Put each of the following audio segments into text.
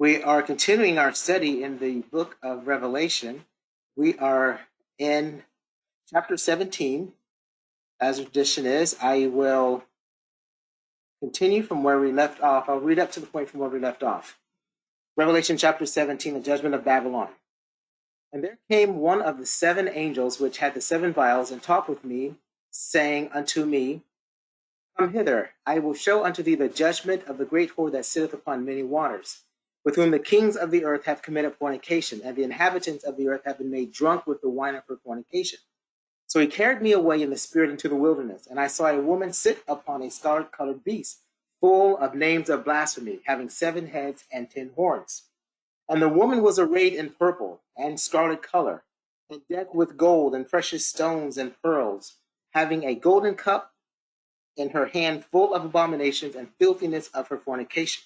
We are continuing our study in the book of Revelation. We are in chapter 17. As tradition is, I will continue from where we left off. I'll read up to the point from where we left off. Revelation chapter 17, the judgment of Babylon. And there came one of the seven angels which had the seven vials, and talked with me, saying unto me, Come hither, I will show unto thee the judgment of the great whore that sitteth upon many waters, with whom the kings of the earth have committed fornication, and the inhabitants of the earth have been made drunk with the wine of her fornication. So he carried me away in the spirit into the wilderness, and I saw a woman sit upon a scarlet-colored beast, full of names of blasphemy, having 7 heads and 10 horns. And the woman was arrayed in purple and scarlet color, and decked with gold and precious stones and pearls, having a golden cup in her hand full of abominations and filthiness of her fornication.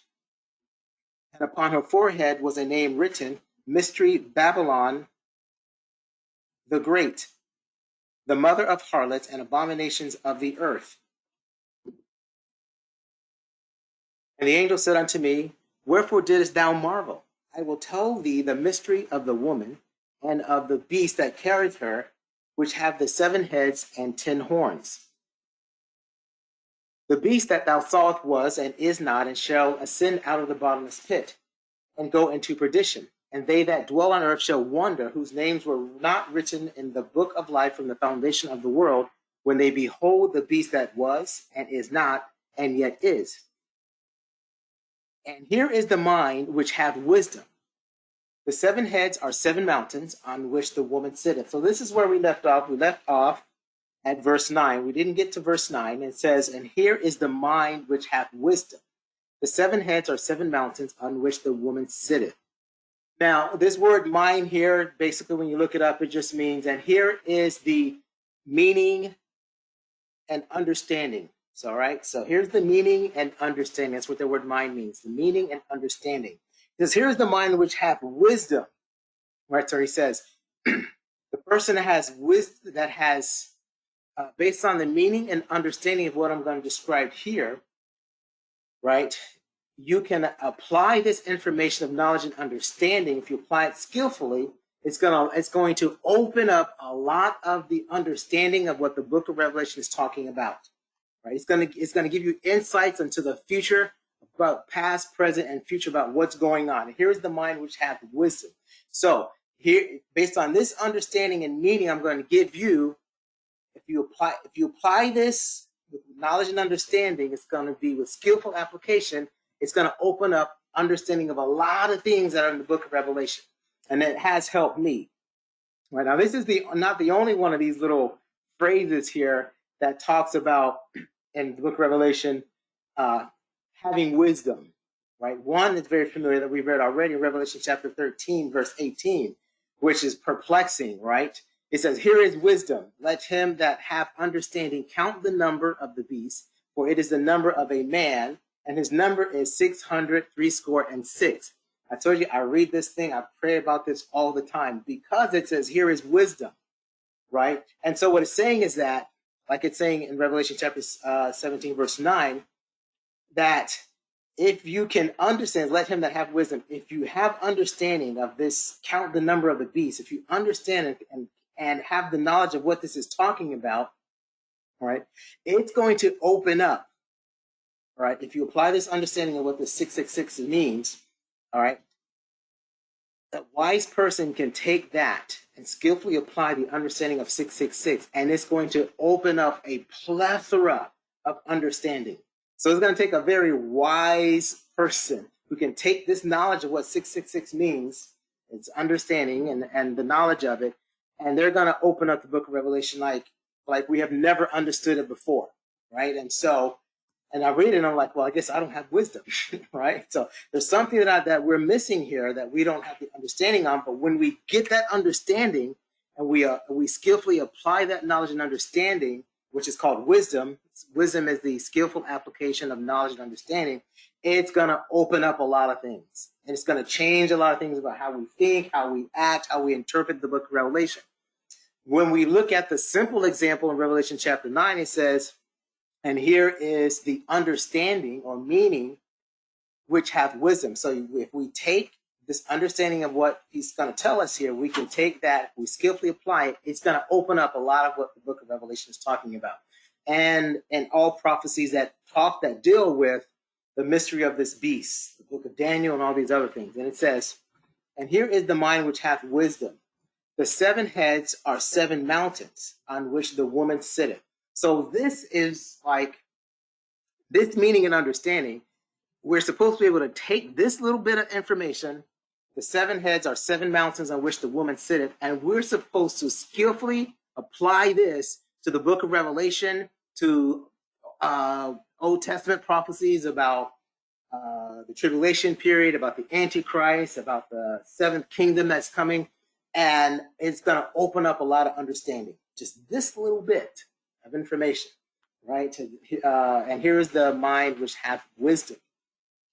And upon her forehead was a name written, Mystery Babylon the Great, the mother of harlots and abominations of the earth. And the angel said unto me, Wherefore didst thou marvel? I will tell thee the mystery of the woman and of the beast that carried her, which have the 7 heads and 10 horns. The beast that thou sawest was and is not, and shall ascend out of the bottomless pit, and go into perdition. And they that dwell on earth shall wonder, whose names were not written in the book of life from the foundation of the world, when they behold the beast that was, and is not, and yet is. And here is the mind which hath wisdom. The 7 heads are 7 mountains on which the woman sitteth. So this is where we left off. We left off at verse 9. We didn't get to verse 9. It says, And here is the mind which hath wisdom. The 7 heads are 7 mountains on which the woman sitteth. Now, this word mind here, basically when you look it up, it just means, and here is the meaning and understanding. So, all right, so here's the meaning and understanding. That's what the word mind means, the meaning and understanding. It says, here's the mind which hath wisdom. Right, so he says, the person that has wisdom, that has, based on the meaning and understanding of what I'm going to describe here, right, you can apply this information of knowledge and understanding. If you apply it skillfully, it's going to open up a lot of the understanding of what the book of Revelation is talking about. Right? It's going to give you insights into the future, about past, present, and future, about what's going on. And here's the mind which hath wisdom. So here, based on this understanding and meaning, I'm going to give you, if you apply this with knowledge and understanding, it's going to be with skillful application. It's going to open up understanding of a lot of things that are in the book of Revelation. And it has helped me. Right now, this is not the only one of these little phrases here that talks about, in the book of Revelation, having wisdom. Right? One that's very familiar that we've read already in Revelation chapter 13, verse 18, which is perplexing, right? It says, Here is wisdom. Let him that hath understanding count the number of the beast, for it is the number of a man, and his number is 666. I told you, I read this thing, I pray about this all the time, because it says, here is wisdom, right? And so what it's saying is that, like it's saying in Revelation chapter 17, verse 9, that if you can understand, let him that have wisdom, if you have understanding of this, count the number of the beast, if you understand it and have the knowledge of what this is talking about, all right, it's going to open up. All right, if you apply this understanding of what the 666 means, all right, a wise person can take that and skillfully apply the understanding of 666, and it's going to open up a plethora of understanding. So it's going to take a very wise person who can take this knowledge of what 666 means, its understanding and the knowledge of it, and they're going to open up the book of Revelation like we have never understood it before, right? And I read it and I'm like, well, I guess I don't have wisdom, right? So there's something that we're missing here that we don't have the understanding on. But when we get that understanding and we skillfully apply that knowledge and understanding, which is called wisdom. Wisdom is the skillful application of knowledge and understanding. It's going to open up a lot of things. And it's going to change a lot of things about how we think, how we act, how we interpret the book of Revelation. When we look at the simple example in Revelation chapter 9, it says, and here is the understanding or meaning which hath wisdom. So if we take this understanding of what he's going to tell us here, we can take that, we skillfully apply it, it's going to open up a lot of what the book of Revelation is talking about. And all prophecies that deal with the mystery of this beast, the book of Daniel and all these other things. And it says, and here is the mind which hath wisdom. The 7 heads are 7 mountains on which the woman sitteth. So this is like, this meaning and understanding, we're supposed to be able to take this little bit of information. The 7 heads are 7 mountains on which the woman sitteth, and we're supposed to skillfully apply this to the book of Revelation, to Old Testament prophecies about the tribulation period, about the Antichrist, about the 7th kingdom that's coming, and it's going to open up a lot of understanding. Just this little bit of information, right? And here is the mind which hath wisdom,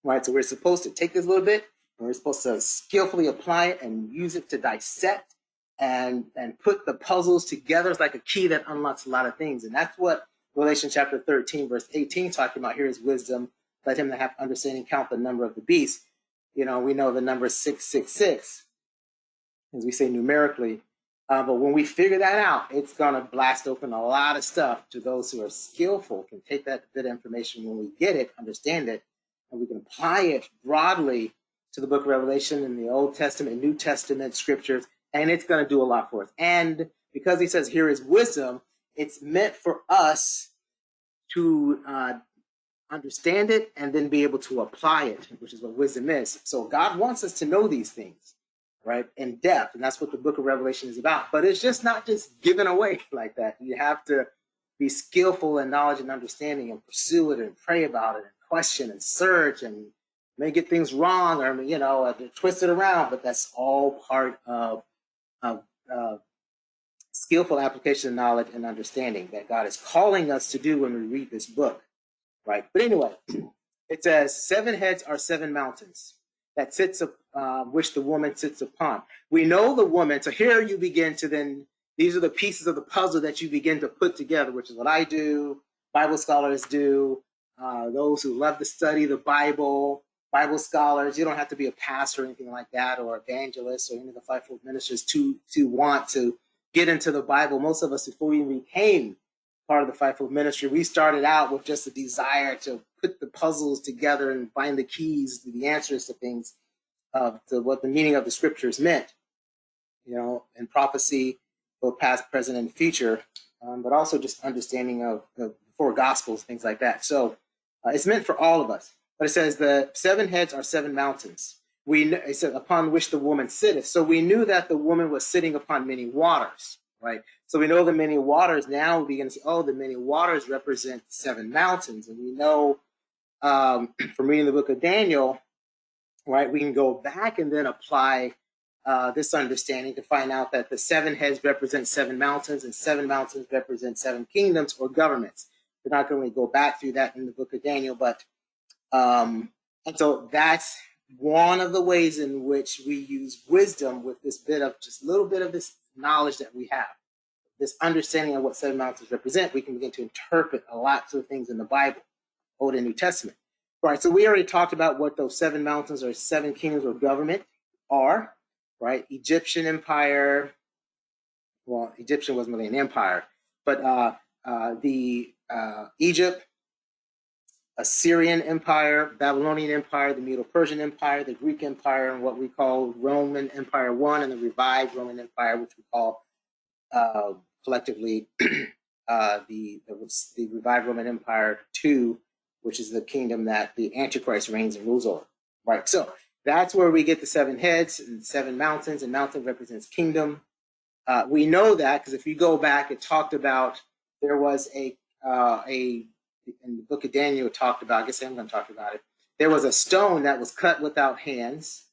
right? So we're supposed to take this little bit, and we're supposed to skillfully apply it and use it to dissect and put the puzzles together. It's like a key that unlocks a lot of things, and that's what Revelation chapter 13, verse 18, talking about. Here is wisdom. Let him that have understanding count the number of the beast. You know, we know the number 666, as we say numerically. But when we figure that out, it's going to blast open a lot of stuff to those who are skillful, can take that bit of information when we get it, understand it, and we can apply it broadly to the book of Revelation and the Old Testament and New Testament scriptures, and it's going to do a lot for us. And because he says here is wisdom, it's meant for us to understand it and then be able to apply it, which is what wisdom is. So God wants us to know these things, right, in depth, and that's what the book of Revelation is about. But it's just not just given away like that. You have to be skillful in knowledge and understanding and pursue it and pray about it and question and search and may get things wrong or, you know, twist it around. But that's all part of skillful application of knowledge and understanding that God is calling us to do when we read this book, right? But anyway, it says 7 heads are 7 mountains that sits which the woman sits upon. We know the woman. So here you begin to then, these are the pieces of the puzzle that you begin to put together, which is what I do, Bible scholars do, those who love to study the Bible scholars. You don't have to be a pastor or anything like that, or evangelist or any of the fivefold ministers to want to get into the Bible. Most of us, before we became part of the fivefold ministry, we started out with just a desire to put the puzzles together and find the keys to the answers to things, to what the meaning of the scriptures meant, you know, in prophecy, both past, present, and future, but also just understanding of the 4 gospels, things like that. So it's meant for all of us. But it says the 7 heads are 7 mountains. It said upon which the woman sitteth. So we knew that the woman was sitting upon many waters, right? So we know the many waters. Now we begin to say, oh, the many waters represent 7 mountains. And we know from reading the book of Daniel, right, we can go back and then apply this understanding to find out that the 7 heads represent 7 mountains, and 7 mountains represent 7 kingdoms or governments. We're not going to go back through that in the book of Daniel, but and so that's one of the ways in which we use wisdom with this bit of just a little bit of this knowledge that we have, this understanding of what 7 mountains represent. We can begin to interpret a lot of things in the Bible, Old and New Testament. All right, so we already talked about what those 7 mountains or 7 kingdoms or government are, right? Egyptian empire. Well, Egyptian wasn't really an empire, but Egypt, Assyrian Empire, Babylonian Empire, the Medo-Persian Empire, the Greek Empire, and what we call Roman Empire I, and the revived Roman Empire, which we call collectively the revived Roman Empire II, which is the kingdom that the Antichrist reigns and rules over. Right. So that's where we get the 7 heads and 7 mountains, and mountain represents kingdom. We know that because if you go back, it talked about there was a in the book of Daniel, it talked about, I guess I'm going to talk about it. There was a stone that was cut without hands,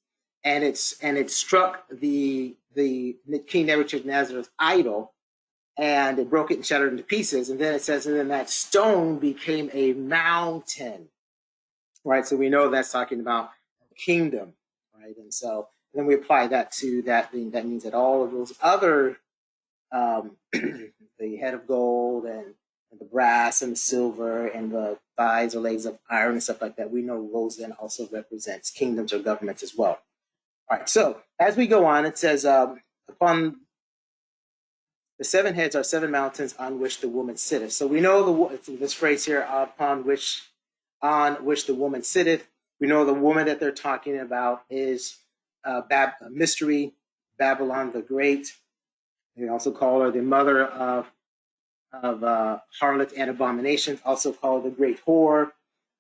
and it struck the King Nebuchadnezzar's idol, and it broke it and shattered into pieces. And then it says, and then that stone became a mountain, right? So we know that's talking about kingdom, right? And so then we apply that to that. That means that all of those other, the head of gold and the brass and the silver and the thighs or legs of iron and stuff like that. We know those then also represents kingdoms or governments as well. All right, so as we go on, it says, upon the 7 heads are 7 mountains on which the woman sitteth. So we know this phrase here, on which the woman sitteth. We know the woman that they're talking about is mystery, Babylon the Great. They also call her the mother of harlots and abominations, also called the great whore.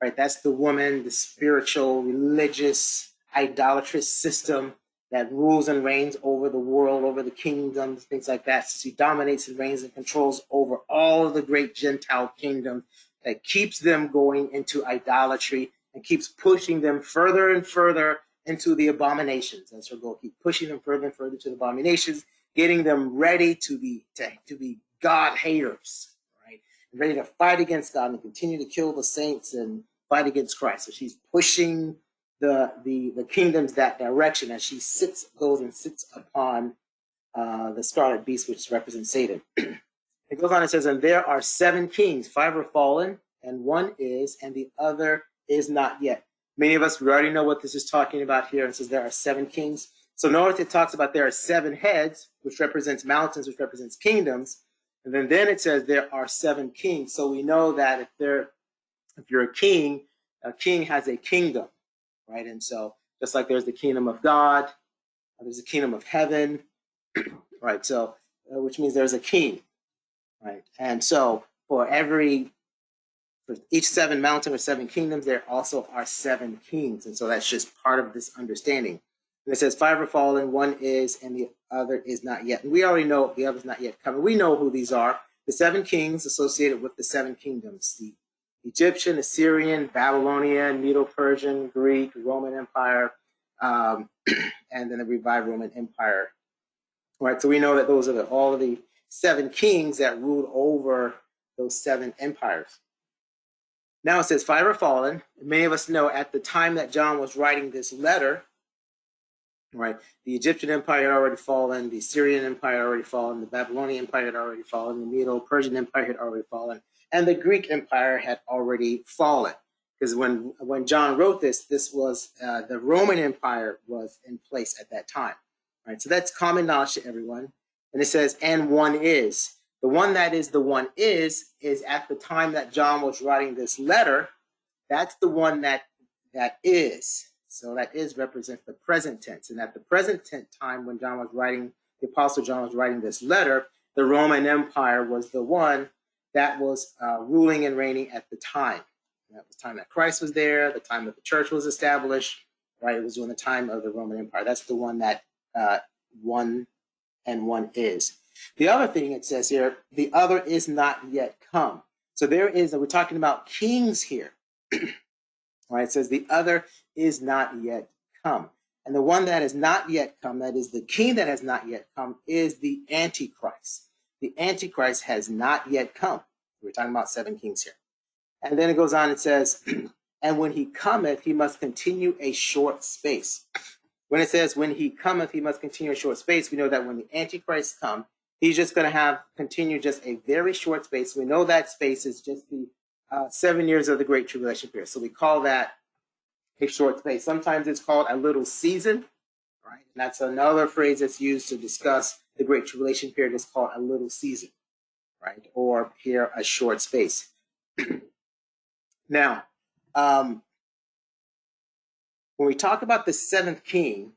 Right, that's the woman, the spiritual, religious, idolatrous system that rules and reigns over the world, over the kingdoms, things like that. So she dominates and reigns and controls over all of the great Gentile kingdoms that keeps them going into idolatry and keeps pushing them further and further into the abominations. That's her goal. Keep pushing them further and further to the abominations, getting them ready to be God haters, right? And ready to fight against God and continue to kill the saints and fight against Christ. So she's pushing the kingdoms that direction as she goes and sits upon the scarlet beast, which represents Satan. It goes on and says, and there are 7 kings, 5 are fallen, and 1 is, and the other is not yet. Many of us, we already know what this is talking about here. It says there are 7 kings. So notice it talks about there are 7 heads, which represents mountains, which represents kingdoms. And then it says there are 7 kings. So we know that if you're a king has a kingdom, right? And so just like there's the kingdom of God, there's the kingdom of heaven, right? So which means there's a king, right? And so for each 7 mountain or 7 kingdoms, there also are 7 kings. And so that's just part of this understanding. And it says 5 are fallen, 1 is, and the other is not yet. And we already know the other is not yet coming. We know who these are. The 7 kings associated with the 7 kingdoms, the Egyptian, Assyrian, Babylonian, Medo-Persian, Greek, Roman Empire, and then the revived Roman Empire. All right, so we know that those are all of the 7 kings that ruled over those 7 empires. Now it says 5 are fallen. Many of us know at the time that John was writing this letter, right, the Egyptian Empire had already fallen, the Assyrian Empire had already fallen, the Babylonian Empire had already fallen, the Medo-Persian Empire had already fallen, and the Greek Empire had already fallen. Because when John wrote this was the Roman Empire was in place at that time. Right, so that's common knowledge to everyone. And it says, and 1 is. The one that is the 1 is at the time that John was writing this letter. That's the one that is. So that is represents the present tense. And at the present tense time when John was writing, the Apostle John was writing this letter, the Roman Empire was the one that was ruling and reigning at the time. And that was the time that Christ was there, the time that the church was established, right? It was during the time of the Roman Empire. That's the one that 1 and 1 is. The other thing it says here, the other is not yet come. So we're talking about kings here. Right? It says the other is not yet come. And the one that has not yet come, that is the king that has not yet come, is the Antichrist. The Antichrist has not yet come. We're talking about 7 kings here. And then it goes on, it says, and when he cometh, he must continue a short space. When it says when he cometh, he must continue a short space, we know that when the Antichrist comes, he's just going to continue just a very short space. We know that space is just the 7 years of the Great Tribulation period. So we call that a short space. Sometimes it's called a little season, right? And that's another phrase that's used to discuss the Great Tribulation period. It's called a little season, right? Or here, a short space. Now, when we talk about the 7th king,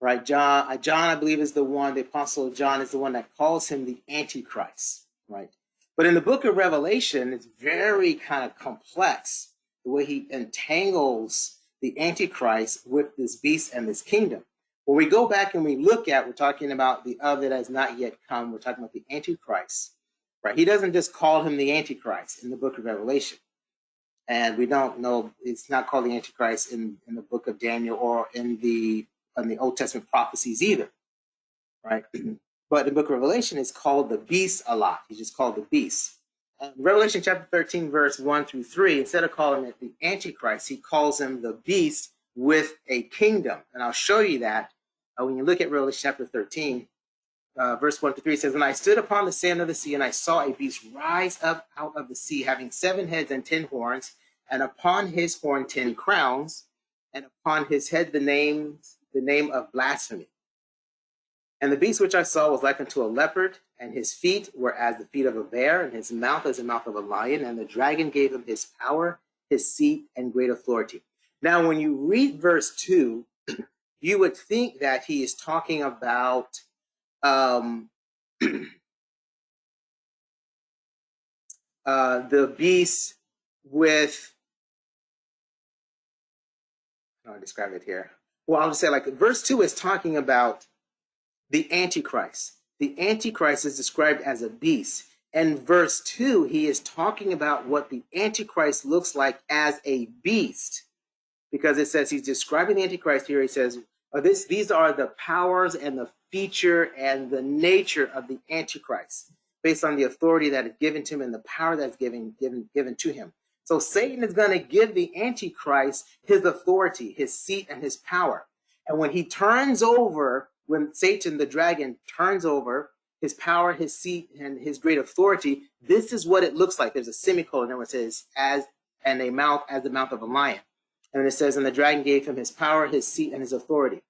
right? John, I believe, is the one, the Apostle John is the one that calls him the Antichrist, right? But in the book of Revelation, it's very kind of complex the way he entangles the Antichrist with this beast and this kingdom. When we go back and we look at, we're talking about the other that has not yet come, we're talking about the Antichrist, right? He doesn't just call him the Antichrist in the book of Revelation. And we don't know, it's not called the Antichrist in the book of Daniel or in the Old Testament prophecies either, right? But the book of Revelation is called the beast a lot. He's just called the beast. Revelation chapter 13, verse 1 through 3, instead of calling it the Antichrist, he calls him the beast with a kingdom. And I'll show you that when you look at Revelation chapter 13, verse 1 to 3 says, "And I stood upon the sand of the sea, and I saw a beast rise up out of the sea, having 7 heads and 10 horns, and upon his horn 10 crowns, and upon his head the name of blasphemy. And the beast which I saw was like unto a leopard, and his feet were as the feet of a bear, and his mouth as the mouth of a lion. And the dragon gave him his power, his seat, and great authority." Now, when you read verse 2, you would think that he is talking about the beast with, I'll describe it here. Well, I'll just say, like, verse 2 is talking about the Antichrist. The Antichrist is described as a beast. And verse 2, he is talking about what the Antichrist looks like as a beast. Because it says he's describing the Antichrist here. He says, these are the powers and the feature and the nature of the Antichrist, based on the authority that is given to him and the power that's given to him. So Satan is going to give the Antichrist his authority, his seat, and his power. And when he turns over, when Satan, the dragon, turns over his power, his seat, and his great authority, this is what it looks like. There's a semicolon where it says, as the mouth of a lion. And it says, and the dragon gave him his power, his seat, and his authority.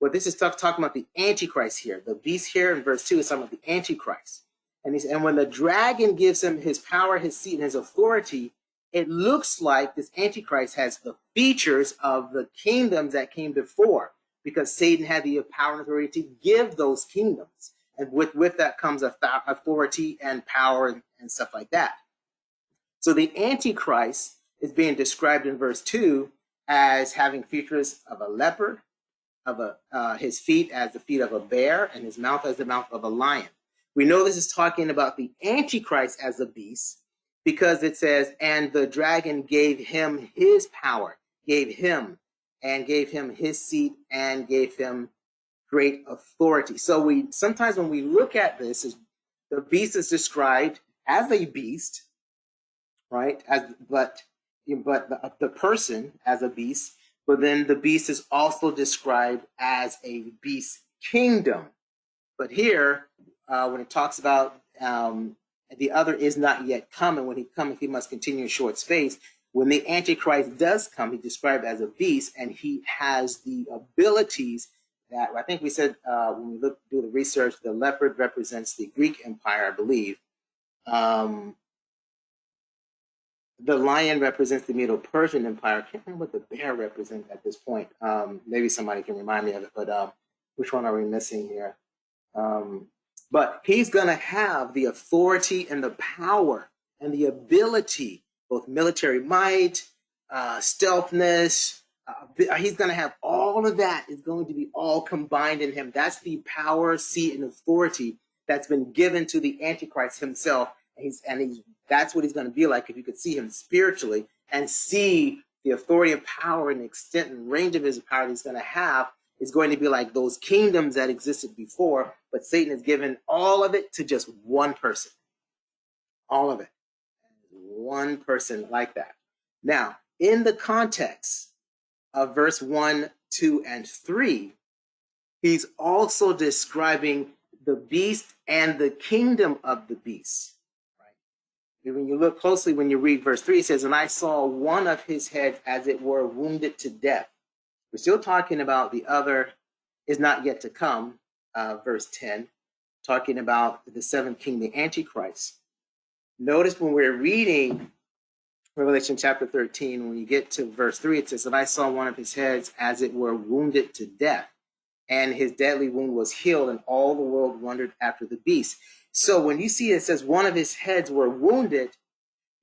Well, this is talking about the Antichrist here. The beast here in verse 2 is talking about the Antichrist. And when the dragon gives him his power, his seat, and his authority, it looks like this Antichrist has the features of the kingdoms that came before, because Satan had the power and authority to give those kingdoms. And with that comes authority and power and stuff like that. So the Antichrist is being described in verse 2 as having features of a leopard, his feet as the feet of a bear, and his mouth as the mouth of a lion. We know this is talking about the Antichrist as a beast, because it says, and the dragon gave him his power, gave him his seat, and gave him great authority. So sometimes when we look at this, the beast is described as a beast, right? But the person as a beast, but then the beast is also described as a beast kingdom. But here, when it talks about the other is not yet come, and when he cometh, he must continue in short space. When the Antichrist does come, he's described as a beast, and he has the abilities that, I think we said when we do the research, the leopard represents the Greek Empire, I believe. The lion represents the Medo-Persian Empire. I can't remember what the bear represents at this point. Maybe somebody can remind me of it, but which one are we missing here? But he's going to have the authority and the power and the ability, both military might, stealthness. He's going to have all of that is going to be all combined in him. That's the power, seat, and authority that's been given to the Antichrist himself. That's what he's going to be like if you could see him spiritually and see the authority and power and extent and range of his power that he's going to have. Is going to be like those kingdoms that existed before, but Satan has given all of it to just one person. All of it. One person like that. Now, in the context of verse 1, 2, and 3, he's also describing the beast and the kingdom of the beast. Right? When you look closely, when you read verse 3, it says, and I saw one of his heads as it were wounded to death. We're still talking about the other is not yet to come, verse 10, talking about the seventh king, the Antichrist. Notice when we're reading Revelation chapter 13, when you get to verse 3, it says, and I saw one of his heads as it were wounded to death, and his deadly wound was healed, and all the world wondered after the beast. So when you see it says one of his heads were wounded,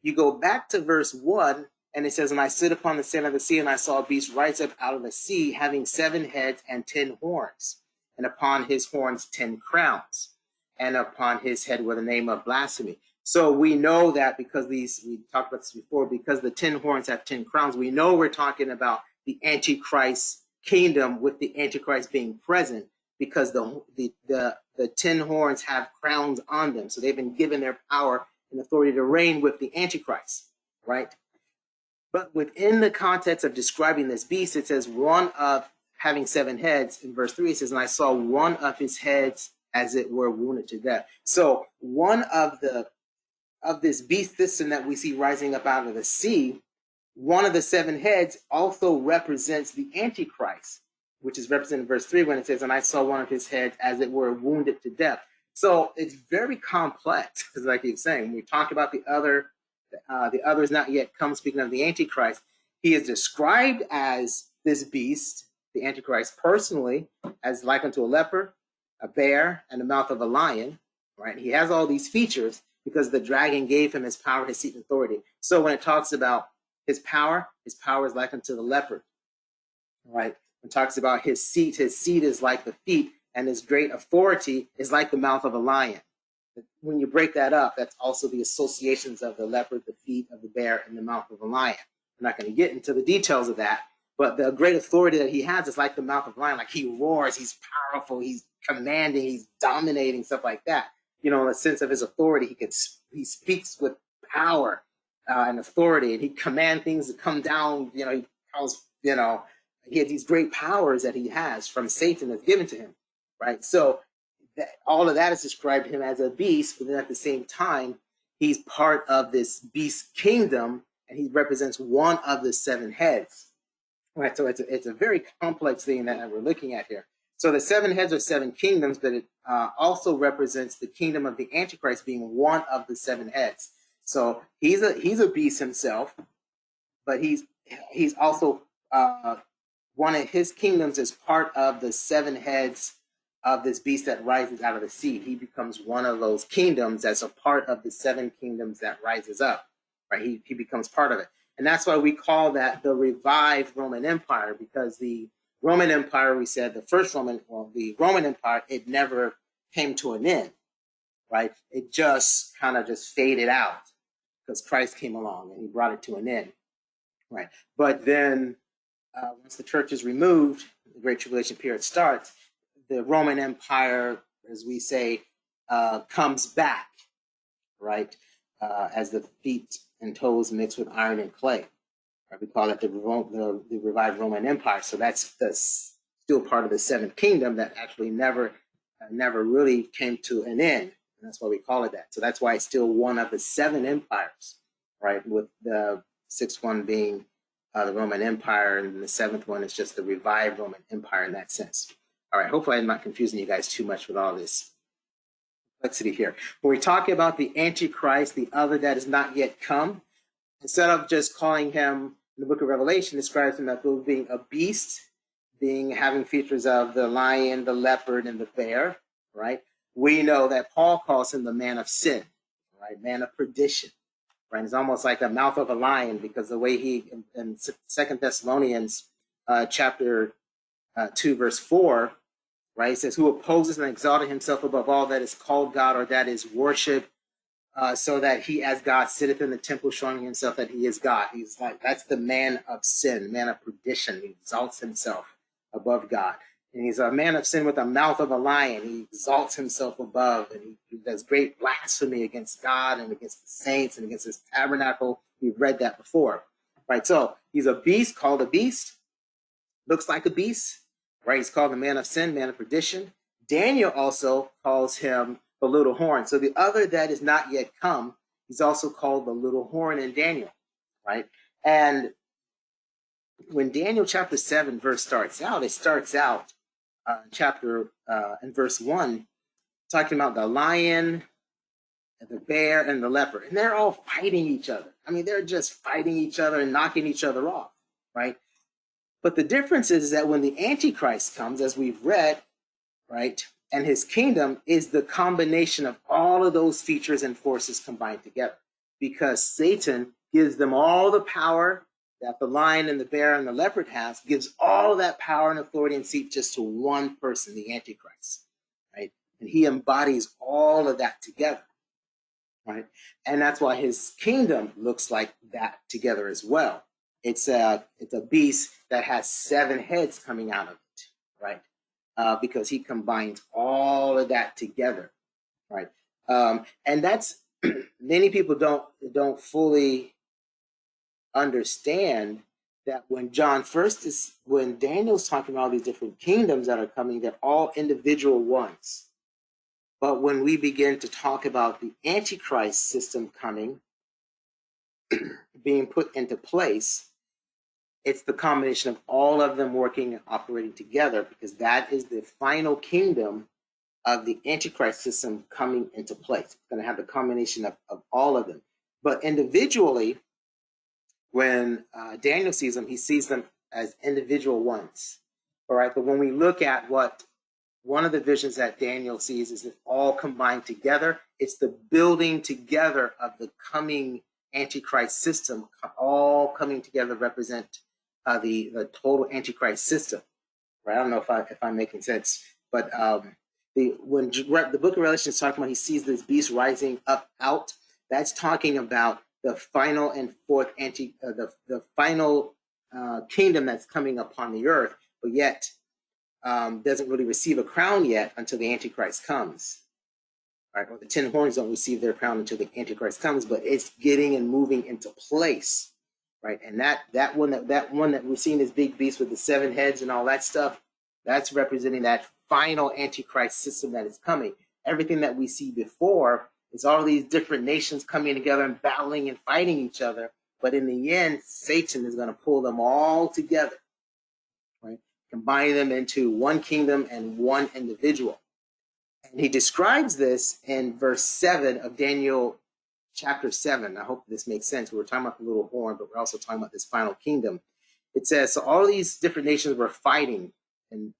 you go back to verse 1, and it says, and I stood upon the sand of the sea, and I saw a beast rise up out of the sea, having 7 heads and 10 horns, and upon his horns 10 crowns, and upon his head were the name of blasphemy. So we know that because we talked about this before, because the 10 horns have 10 crowns, we know we're talking about the Antichrist kingdom with the Antichrist being present, because the 10 horns have crowns on them. So they've been given their power and authority to reign with the Antichrist, right? But within the context of describing this beast, it says one of having 7 heads. In verse 3, it says, and I saw one of his heads as it were wounded to death. So one of this beast system that we see rising up out of the sea, one of the seven heads also represents the Antichrist, which is represented in verse 3 when it says, and I saw one of his heads as it were wounded to death. So it's very complex, because like he was saying, when we talk about the other is not yet come, speaking of the Antichrist, he is described as this beast, the Antichrist, personally, as like unto a leopard, a bear, and the mouth of a lion, right? He has all these features because the dragon gave him his power, his seat, and authority. So when it talks about his power is like unto the leopard, right? When it talks about his seat is like the feet, and his great authority is like the mouth of a lion. When you break that up, that's also the associations of the leopard, the feet of the bear, and the mouth of a lion. I'm not going to get into the details of that, but the great authority that he has is like the mouth of a lion. Like he roars, he's powerful, he's commanding, he's dominating, stuff like that. You know, in a sense of his authority, he speaks with power and authority, and he commands things to come down. You know, he calls, you know, he has these great powers that he has from Satan that's given to him, right? So all of that is described him as a beast, but then at the same time, he's part of this beast kingdom, and he represents one of the seven heads, right? So it's a very complex thing that we're looking at here. So the seven heads are seven kingdoms, but it also represents the kingdom of the Antichrist being one of the seven heads. So he's a beast himself, but he's also one of his kingdoms is part of the seven heads of this beast that rises out of the sea. He becomes one of those kingdoms that's a part of the seven kingdoms that rises up, right? He becomes part of it. And that's why we call that the revived Roman Empire, because the Roman Empire, we said the Roman Empire, it never came to an end, right? It just kind of just faded out because Christ came along and he brought it to an end, right? But then once the church is removed, the Great Tribulation period starts, the Roman Empire, as we say, comes back, right? As the feet and toes mix with iron and clay. Right? We call that the revived Roman Empire. So that's still part of the seventh kingdom that actually never really came to an end. And that's why we call it that. So that's why it's still one of the seven empires, right? With the sixth one being the Roman Empire, and the seventh one is just the revived Roman Empire in that sense. All right, hopefully I'm not confusing you guys too much with all this complexity here. When we talk about the Antichrist, the other that is not yet come, instead of just calling him, in the book of Revelation, describes him as being a beast, having features of the lion, the leopard, and the bear, right? We know that Paul calls him the man of sin, right? Man of perdition, right? It's almost like the mouth of a lion, because the way he, in 2 Thessalonians chapter 2, verse 4, right? It says, who opposes and exalted himself above all that is called God or that is worship, so that he as God sitteth in the temple, showing himself that he is God. He's like, that's the man of sin, man of perdition. He exalts himself above God. And he's a man of sin with a mouth of a lion. He exalts himself above, and he does great blasphemy against God and against the saints and against his tabernacle. We've read that before, right? So he's a beast, called a beast, looks like a beast, right? He's called the man of sin, man of perdition. Daniel also calls him the little horn. So the other that is not yet come, he's also called the little horn in Daniel, right? And when Daniel chapter 7 verse starts out, it starts out in verse 1, talking about the lion, and the bear, and the leopard. And they're all fighting each other. I mean, they're just fighting each other and knocking each other off, right? But the difference is that when the Antichrist comes, as we've read, right, and his kingdom is the combination of all of those features and forces combined together, because Satan gives them all the power that the lion and the bear and the leopard has, gives all of that power and authority and seat just to one person, the Antichrist, right? And he embodies all of that together, right? And that's why his kingdom looks like that together as well. It's a beast that has seven heads coming out of it, right? Because he combines all of that together, right? And that's many people don't fully understand that when Daniel's talking about all these different kingdoms that are coming, they're all individual ones, But when we begin to talk about the Antichrist system coming, being put into place, it's the combination of all of them working and operating together, because that is the final kingdom of the Antichrist system coming into place. It's going to have the combination of all of them. But individually, when Daniel sees them, he sees them as individual ones. All right. But when we look at what one of the visions that Daniel sees is it all combined together. It's the building together of the coming Antichrist system, all coming together represent the total Antichrist system. Right? I don't know if I'm making sense, but when the book of Revelation is talking about he sees this beast rising up out, that's talking about the final and fourth the final kingdom that's coming upon the earth, but yet doesn't really receive a crown yet until the Antichrist comes. Right? Or the 10 horns don't receive their crown until the Antichrist comes, but it's getting and moving into place. Right? And that one that we're seeing, this big beast with the 7 heads and all that stuff, that's representing that final Antichrist system that is coming. Everything that we see before is all these different nations coming together and battling and fighting each other. But in the end, Satan is going to pull them all together, right? Combining them into one kingdom and one individual. And he describes this in verse 7 of Daniel chapter 7. I hope this makes sense. We were talking about the little horn, but we're also talking about this final kingdom. It says, so all these different nations were fighting in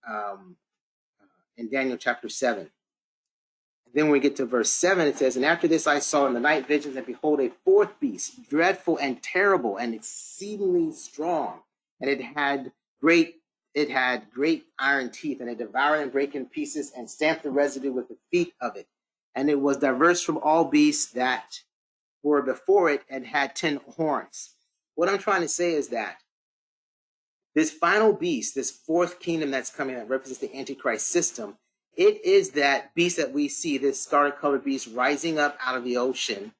Daniel chapter 7. And then when we get to verse 7, it says, and after this I saw in the night visions, and behold, a fourth beast, dreadful and terrible and exceedingly strong. And it had great iron teeth, and it devoured and brake in pieces and stamped the residue with the feet of it. And it was diverse from all beasts that were before it, and had 10 horns. What I'm trying to say is that this final beast, this fourth kingdom that's coming that represents the Antichrist system, it is that beast that we see, this scarlet colored beast rising up out of the ocean,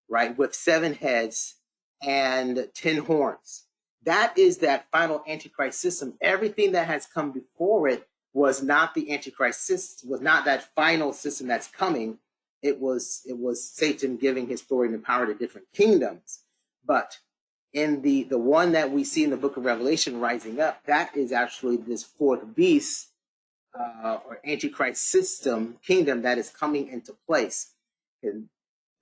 right, with 7 heads and 10 horns. That is that final Antichrist system. Everything that has come before it was not the Antichrist system, was not that final system that's coming. It was Satan giving his authority and power to different kingdoms. But in the one that we see in the book of Revelation rising up, that is actually this fourth beast or Antichrist system kingdom that is coming into place. And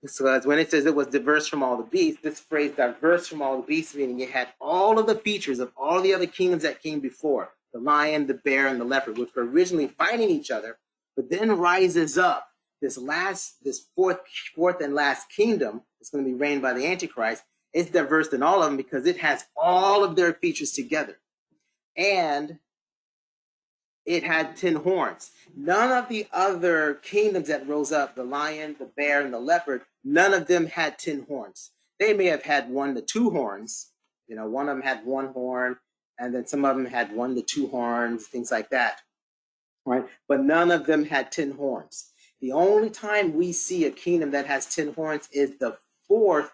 so as when it says it was diverse from all the beasts, this phrase diverse from all the beasts, meaning it had all of the features of all the other kingdoms that came before, the lion, the bear, and the leopard, which were originally fighting each other, but then rises up this fourth and last kingdom that's going to be reigned by the Antichrist. It's diverse than all of them because it has all of their features together. And it had 10 horns. None of the other kingdoms that rose up, the lion, the bear, and the leopard, none of them had 10 horns. They may have had 1 to 2 horns. You know, one of them had 1 horn, and then some of them had 1 to 2 horns, things like that. Right? But none of them had 10 horns. The only time we see a kingdom that has 10 horns is the fourth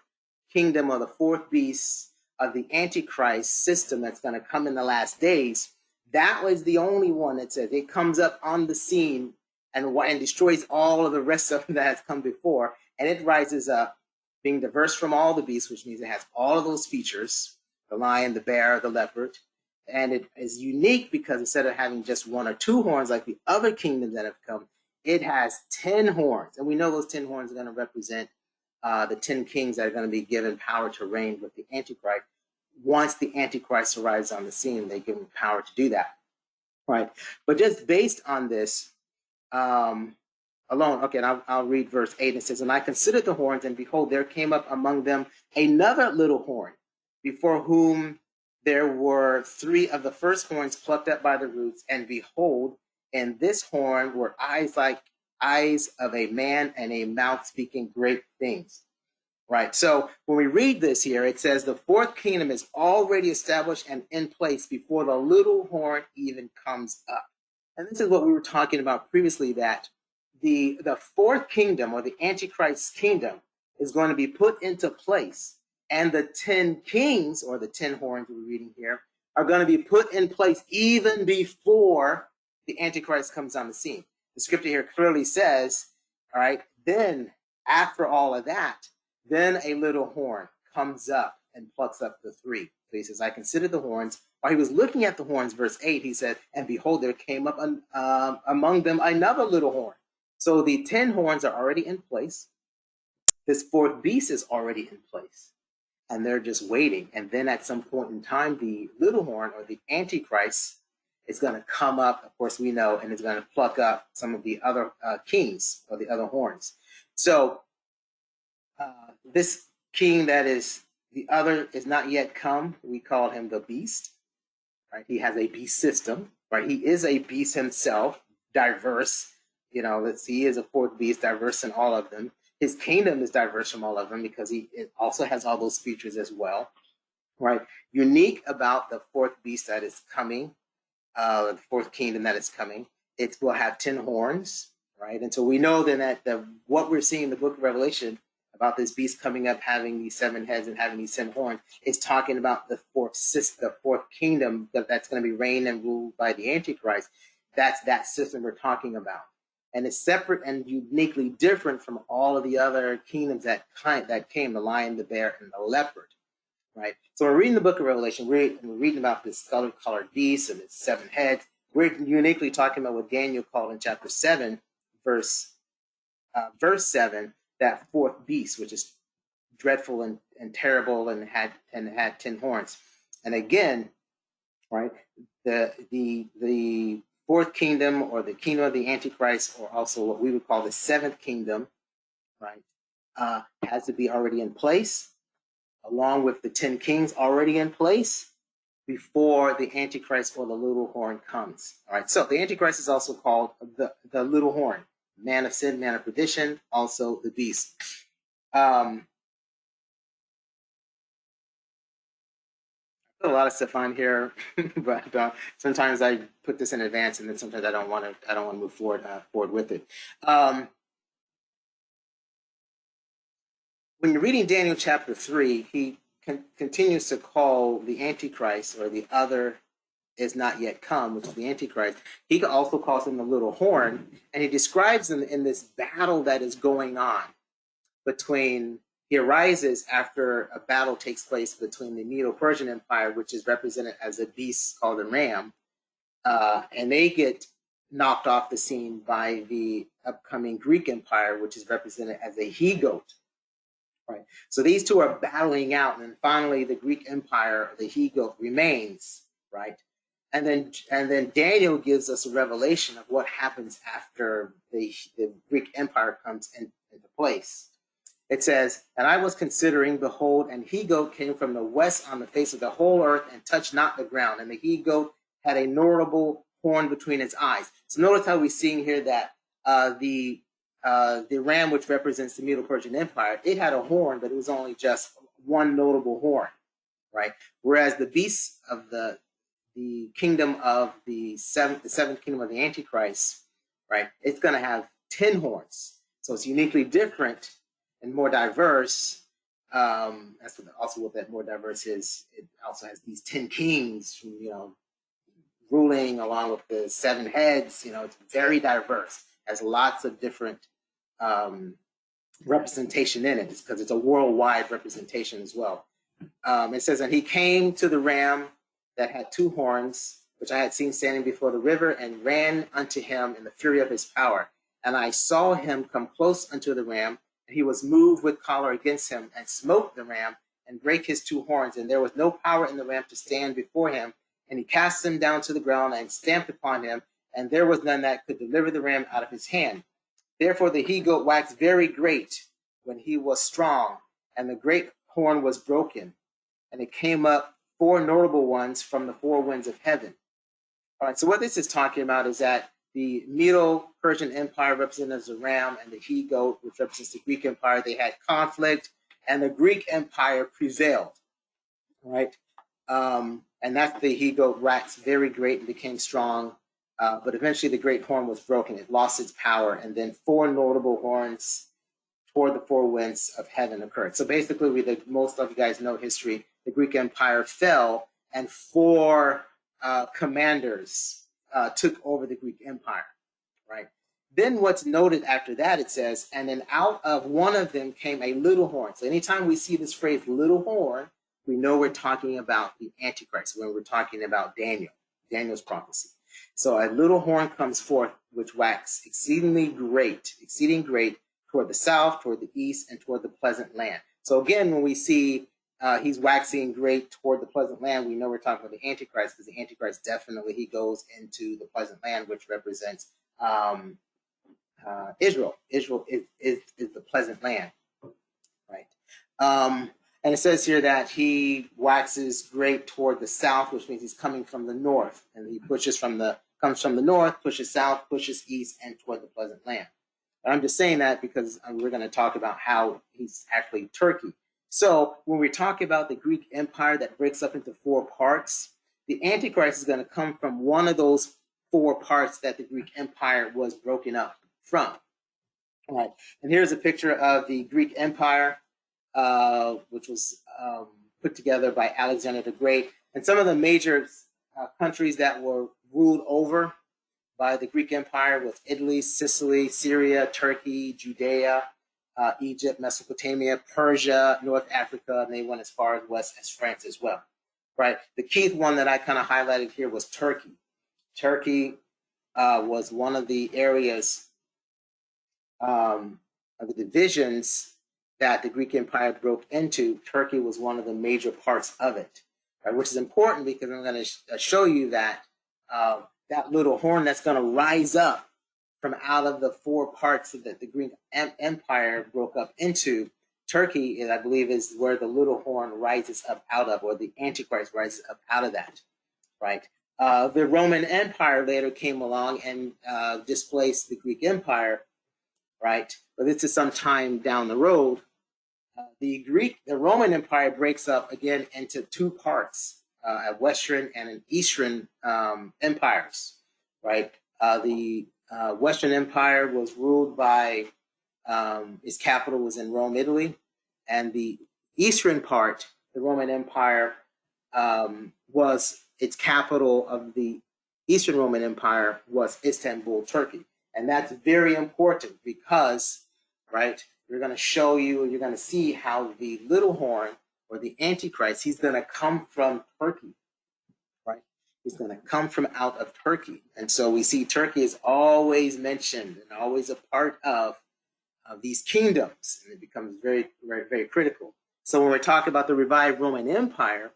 kingdom or the fourth beast of the Antichrist system that's going to come in the last days. That was the only one that says it comes up on the scene and destroys all of the rest of them that has come before. And it rises up, being diverse from all the beasts, which means it has all of those features, the lion, the bear, the leopard. And it is unique because instead of having just 1 or 2 horns like the other kingdoms that have come, it has 10 horns. And we know those 10 horns are going to represent the 10 kings that are going to be given power to reign with the Antichrist. Once the Antichrist arrives on the scene, they give him power to do that, right? But just based on this alone, okay, and I'll read verse 8. It says, and I considered the horns, and behold, there came up among them another little horn, before whom there were 3 of the first horns plucked up by the roots, and behold, in this horn were eyes like eyes of a man, and a mouth speaking great things. Right. So when we read this here, it says the fourth kingdom is already established and in place before the little horn even comes up. And this is what we were talking about previously, that the fourth kingdom or the Antichrist kingdom is going to be put into place. And the 10 kings or the 10 horns we're reading here are going to be put in place even before the Antichrist comes on the scene. The scripture here clearly says All right. Then after all of that, then a little horn comes up and plucks up the three. So he says, I considered the horns. While he was looking at the horns, verse 8, he said, and behold, there came up among them another little horn. So the 10 horns are already in place. This fourth beast is already in place. And they're just waiting. And then at some point in time, the little horn or the Antichrist is going to come up, of course, we know, and is going to pluck up some of the other kings or the other horns. So this king that is the other is not yet come. We call him the beast, right? He has a beast system, right? He is a beast himself, diverse. You know, he is a fourth beast, diverse in all of them. His kingdom is diverse from all of them because it also has all those features as well, right? Unique about the fourth beast that is coming, the fourth kingdom that is coming, it will have 10 horns, right? And so we know then that what we're seeing in the book of Revelation about this beast coming up, having these 7 heads and having these 10 horns, is talking about the fourth kingdom that's going to be reigned and ruled by the Antichrist. That's that system we're talking about. And it's separate and uniquely different from all of the other kingdoms that came, the lion, the bear, and the leopard, right? So we're reading the book of Revelation, we're reading about this colored beast and its 7 heads. We're uniquely talking about what Daniel called in chapter 7, verse 7, that fourth beast, which is dreadful and terrible and had 10 horns. And again, right, the fourth kingdom or the kingdom of the Antichrist, or also what we would call the 7th kingdom, right, has to be already in place, along with the 10 kings already in place before the Antichrist or the little horn comes. All right, so the Antichrist is also called the little horn, man of sin, man of perdition, also the beast. A lot of stuff on here, but sometimes I put this in advance, and then sometimes I don't want to move forward with it. When you're reading Daniel chapter 3, he continues to call the Antichrist, or the other is not yet come, which is the Antichrist. He also calls him the little horn, and he describes him in this battle that is going on between. He arises after a battle takes place between the Medo-Persian Empire, which is represented as a beast called a ram, and they get knocked off the scene by the upcoming Greek Empire, which is represented as a he-goat. Right. So these two are battling out, and then finally the Greek Empire, the he-goat, remains. Right. And then Daniel gives us a revelation of what happens after the Greek Empire comes into place. It says, and I was considering, behold, and he-goat came from the west on the face of the whole earth and touched not the ground. And the he-goat had a notable horn between its eyes. So notice how we're seeing here that the ram, which represents the Medo-Persian Empire, it had a horn, but it was only just one notable horn, right? Whereas the beast of the kingdom of the seventh kingdom of the Antichrist, right, it's going to have 10 horns. So it's uniquely different and more diverse. That's also what that more diverse is. It also has these 10 kings, ruling along with the 7 heads. It's very diverse. Has lots of different representation in it, because it's a worldwide representation as well. It says, and he came to the ram that had 2 horns, which I had seen standing before the river, and ran unto him in the fury of his power. And I saw him come close unto the ram, and he was moved with choler against him, and smote the ram, and brake his 2 horns, and there was no power in the ram to stand before him. And he cast him down to the ground, and stamped upon him, and there was none that could deliver the ram out of his hand. Therefore the he-goat waxed very great when he was strong, and the great horn was broken, and it came up 4 notable ones from the 4 winds of heaven. All right, so what this is talking about is that the Medo-Persian Empire, represented as a ram, and the he-goat, which represents the Greek Empire, they had conflict, and the Greek Empire prevailed. Right? And that's the he-goat waxed very great and became strong. But eventually the great horn was broken. It lost its power. And then 4 notable horns toward the 4 winds of heaven occurred. So basically, most of you guys know history. The Greek Empire fell, and 4 commanders took over the Greek Empire, right? Then what's noted after that, it says, and then out of one of them came a little horn. So anytime we see this phrase little horn, we know we're talking about the Antichrist, when we're talking about Daniel's prophecy. So a little horn comes forth, which waxed exceeding great toward the south, toward the east, and toward the pleasant land. So again, when we see he's waxing great toward the pleasant land, we know we're talking about the Antichrist, because the Antichrist definitely, he goes into the pleasant land, which represents Israel. Israel is the pleasant land, right? And it says here that he waxes great toward the south, which means he's coming from the north, and he comes from the north, pushes south, pushes east, and toward the pleasant land. But I'm just saying that because we're going to talk about how he's actually Turkey. So when we talk about the Greek Empire that breaks up into 4 parts, the Antichrist is going to come from one of those 4 parts that the Greek Empire was broken up from. All right. And here's a picture of the Greek Empire, which was put together by Alexander the Great. And some of the major countries that were ruled over by the Greek Empire was Italy, Sicily, Syria, Turkey, Judea, Egypt, Mesopotamia, Persia, North Africa, and they went as far as west as France as well. Right. The key one that I kind of highlighted here was Turkey. Turkey was one of the areas of the divisions that the Greek Empire broke into. Turkey was one of the major parts of it, right? Which is important because I'm going to show you that that little horn that's going to rise up from out of the 4 parts that the Greek Empire broke up into. Turkey, I believe, is where the little horn rises up out of, or the Antichrist rises up out of that, right? The Roman Empire later came along and displaced the Greek Empire, right? But this is some time down the road. The Roman Empire breaks up again into 2 parts, a Western and an Eastern empires, right? The Western Empire was ruled by, its capital was in Rome, Italy, and the Eastern part, the Roman Empire, was its capital of the Eastern Roman Empire was Istanbul, Turkey. And that's very important because, right, we're going to show you, you're going to see how the little horn, or the Antichrist, he's going to come from Turkey, right? He's going to come from out of Turkey. And so we see Turkey is always mentioned and always a part of these kingdoms, and it becomes very, very, very critical. So when we're talking about the revived Roman Empire,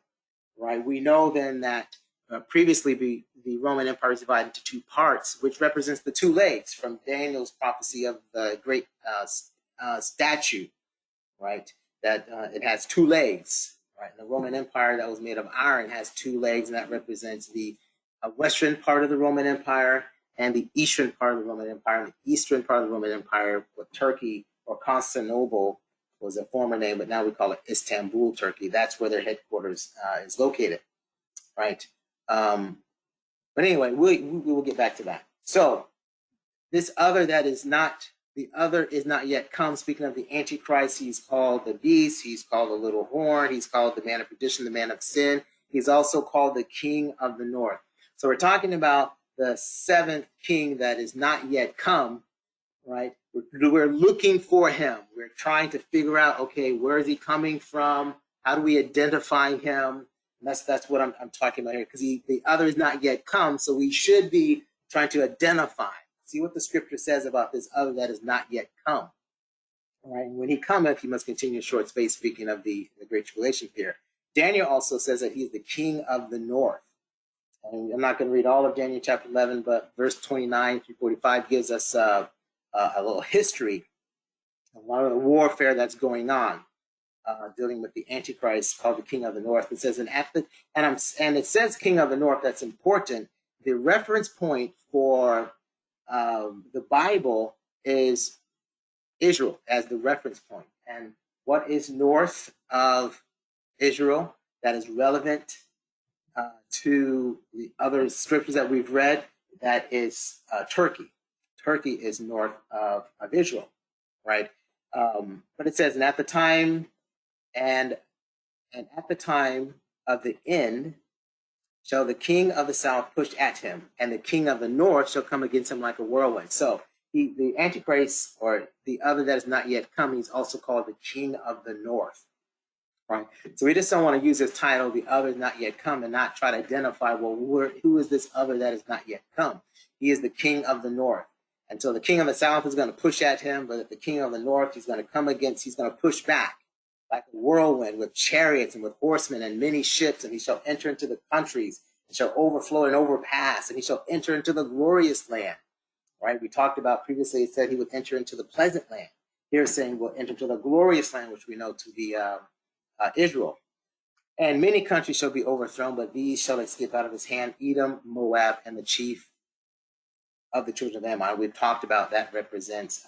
right, we know then that previously the Roman Empire is divided into 2 parts, which represents the 2 legs from Daniel's prophecy of the great statue, right? That it has 2 legs, right? And the Roman Empire that was made of iron has 2 legs, and that represents the western part of the Roman Empire and the eastern part of the Roman Empire. And the eastern part of the Roman Empire, with Turkey, or Constantinople was a former name, but now we call it Istanbul, Turkey. That's where their headquarters is located, right? But anyway, we will get back to that. So this other that is not, the other is not yet come. Speaking of the Antichrist, he's called the beast, he's called the little horn, he's called the man of perdition, the man of sin. He's also called the king of the north. So we're talking about the 7th king that is not yet come, right? We're looking for him. We're trying to figure out, okay, where is he coming from? How do we identify him? And that's what I'm talking about here, because the other is not yet come, so we should be trying to identify, see what the scripture says about this other that is not yet come. All right, and when he cometh, he must continue short space, speaking of the great tribulation period. Daniel also says that he's the king of the north. And I'm not going to read all of Daniel chapter 11, but verse 29 through 45 gives us a little history of a lot of the warfare that's going on, dealing with the Antichrist called the king of the north. It says, and it says king of the north, that's important. The reference point for the Bible is Israel as the reference point. And what is north of Israel that is relevant to the other scriptures that we've read? That is Turkey. Turkey is north of Israel, right? But it says, and at the time of the end shall the king of the south push at him, and the king of the north shall come against him like a whirlwind. So the Antichrist, or the other that is not yet come, he's also called the King of the North. Right. So we just don't want to use this title, the other is not yet come, and not try to identify, well, who is this other that is not yet come? He is the King of the North. And so the King of the South is going to push at him, but the King of the North, he's going to come against, he's going to push back like a whirlwind with chariots and with horsemen and many ships, and he shall enter into the countries and shall overflow and overpass, and he shall enter into the glorious land. Right? We talked about previously, it said he would enter into the pleasant land. Here it's saying we'll enter into the glorious land, which we know to be Israel. And many countries shall be overthrown, but these shall escape out of his hand: Edom, Moab, and the chief of the children of Ammon. We've talked about that represents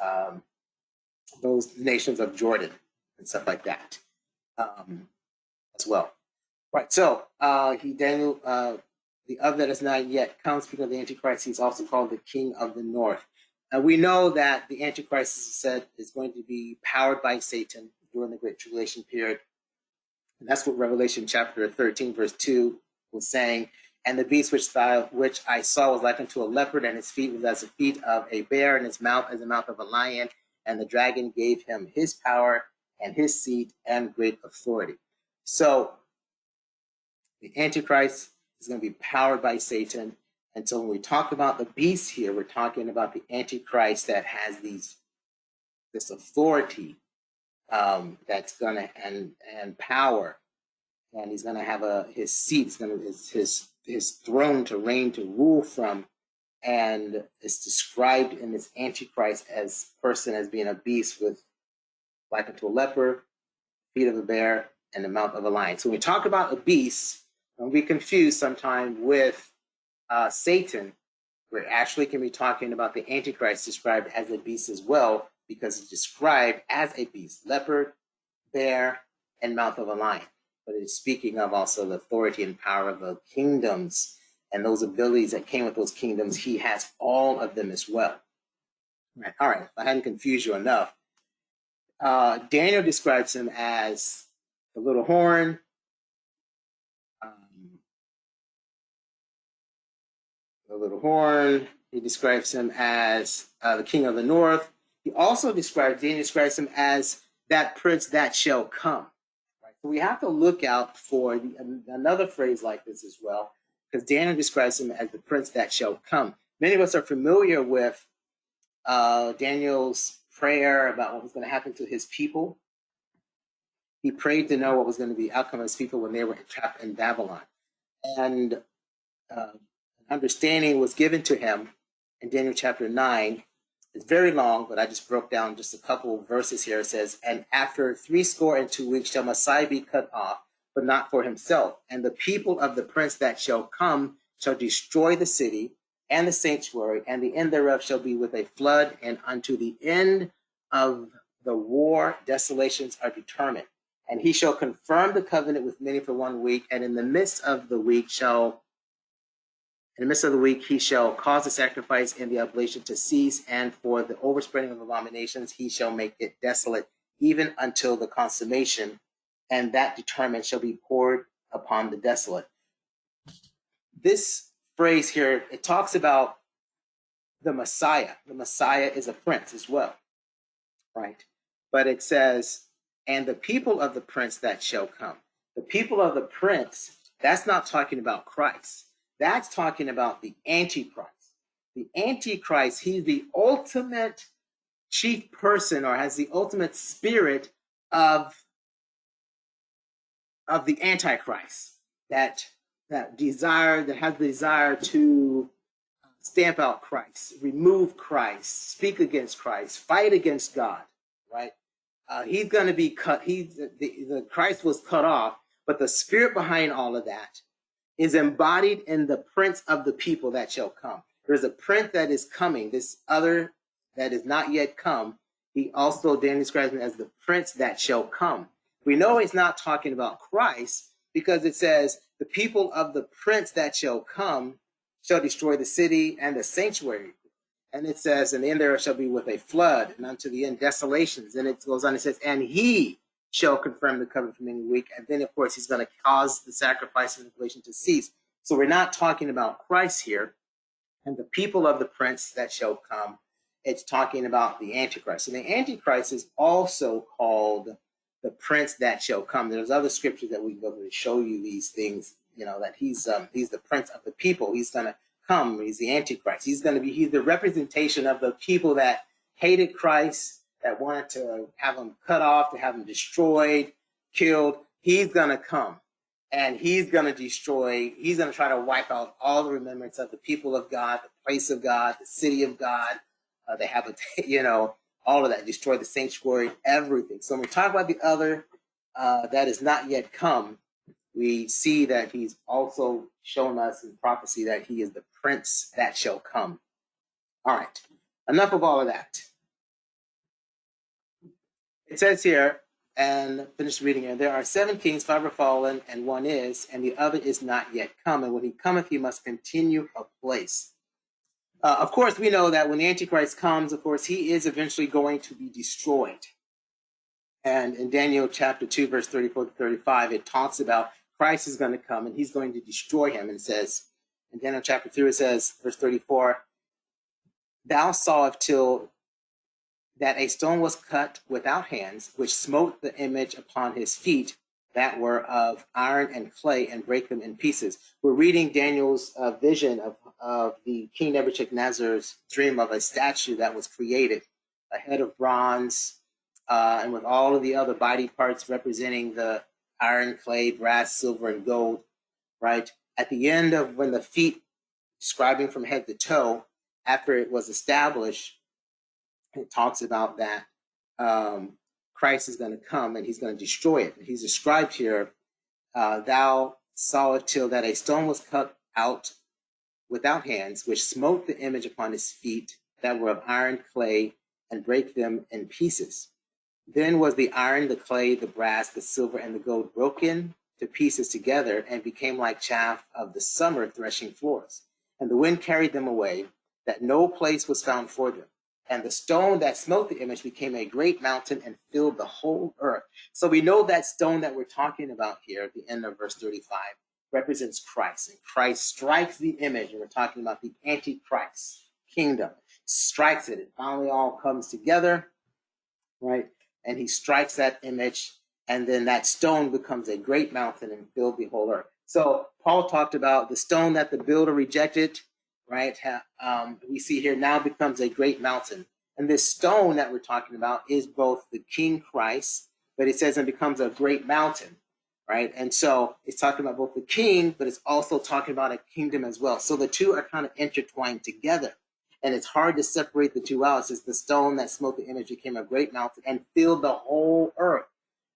those nations of Jordan and stuff like that as well. Right. So Daniel, the other that is not yet come, speaking of the Antichrist, he's also called the King of the North. And we know that the Antichrist, as I said, is going to be powered by Satan during the Great Tribulation period. And that's what Revelation chapter 13, verse 2 was saying. And the beast which I saw was like unto a leopard, and his feet was as the feet of a bear, and his mouth as the mouth of a lion. And the dragon gave him his power and his seat and great authority. So the Antichrist is going to be powered by Satan. And so when we talk about the beast here, we're talking about the Antichrist that has this authority that's going to and power, and he's going to have his seat, his throne to reign, to rule from, and it's described in this Antichrist as person as being a beast with like unto a leopard, feet of a bear, and the mouth of a lion. So when we talk about a beast, and we confuse sometimes with Satan, we actually can be talking about the Antichrist described as a beast as well, because it's described as a beast: leopard, bear, and mouth of a lion. But it's speaking of also the authority and power of the kingdoms and those abilities that came with those kingdoms. He has all of them as well. All right, if I hadn't confused you enough, Daniel describes him as the little horn, He describes him as the King of the North. He also Daniel describes him as that prince that shall come. Right? So we have to look out for another phrase like this as well, because Daniel describes him as the prince that shall come. Many of us are familiar with Daniel's prayer about what was going to happen to his people. He prayed to know what was going to be the outcome of his people when they were trapped in Babylon. And understanding was given to him in Daniel chapter 9. It's very long, but I just broke down just a couple of verses here. It says, and after 62 weeks shall Messiah be cut off, but not for himself. And the people of the prince that shall come shall destroy the city and the sanctuary, and the end thereof shall be with a flood, and unto the end of the war desolations are determined. And he shall confirm the covenant with many for 1 week, and in the midst of the week he shall cause the sacrifice and the oblation to cease, and for the overspreading of abominations he shall make it desolate, even until the consummation, and that determined shall be poured upon the desolate. This phrase here, it talks about the Messiah. The Messiah is a prince as well, right? But it says, and the people of the prince that shall come. The people of the prince, that's not talking about Christ. That's talking about the Antichrist. The Antichrist, he's the ultimate chief person, or has the ultimate spirit of the Antichrist, that has the desire to stamp out Christ, remove Christ, speak against Christ, fight against God, right? He's going to be cut. The Christ was cut off, but the spirit behind all of that is embodied in the prince of the people that shall come. There's a prince that is coming, this other that is not yet come. He also, Daniel describes him as the prince that shall come. We know he's not talking about Christ, because it says, the people of the prince that shall come shall destroy the city and the sanctuary. And it says, and the end thereof shall be with a flood, and unto the end desolations. And it goes on, it says, and he shall confirm the covenant for many weeks. And then, of course, he's going to cause the sacrifice and oblation to cease. So we're not talking about Christ here. And the people of the prince that shall come it's talking about the Antichrist. And the Antichrist is also called the prince that shall come. There's other scriptures that we can go to show you these things, that he's the prince of the people. He's going to come. He's the Antichrist. He's the representation of the people that hated Christ, that wanted to have him cut off, to have him destroyed, killed. He's going to come. And he's going to destroy, he's going to try to wipe out all the remembrance of the people of God, the place of God, the city of God. They have, all of that, destroy the sanctuary, everything. So when we talk about the other that is not yet come, we see that he's also shown us in prophecy that he is the prince that shall come. All right, enough of all of that. It says here, and finish reading here, there are 7 kings, 5 are fallen, and 1 is, and the other is not yet come. And when he cometh, he must continue a place. Of course, we know that when the Antichrist comes, of course, he is eventually going to be destroyed. And in Daniel chapter 2, verse 34 to 35, it talks about Christ is going to come and he's going to destroy him. And it says, in Daniel chapter 2, it says, verse 34, thou sawest till that a stone was cut without hands, which smote the image upon his feet, that were of iron and clay, and brake them in pieces. We're reading Daniel's vision of the King Nebuchadnezzar's dream of a statue that was created, a head of bronze, and with all of the other body parts representing the iron, clay, brass, silver, and gold, right? At the end of when the feet, describing from head to toe, after it was established, it talks about that Christ is going to come and he's going to destroy it. He's described here, thou sawest till that a stone was cut out without hands, which smote the image upon his feet, that were of iron, clay, and brake them in pieces. Then was the iron, the clay, the brass, the silver, and the gold broken to pieces together, and became like chaff of the summer threshing floors. And the wind carried them away, that no place was found for them. And the stone that smote the image became a great mountain and filled the whole earth. So we know that stone that we're talking about here at the end of verse 35 represents Christ. And Christ strikes the image, and we're talking about the Antichrist kingdom. Strikes it. It finally all comes together, right? And he strikes that image, and then that stone becomes a great mountain and filled the whole earth. So Paul talked about the stone that the builder rejected, right? We see here now becomes a great mountain. And this stone that we're talking about is both the King Christ, but it says it becomes a great mountain, right? And so it's talking about both the king, but it's also talking about a kingdom as well. So the two are kind of intertwined together. And it's hard to separate the two out. It says the stone that smote the image became a great mountain and filled the whole earth.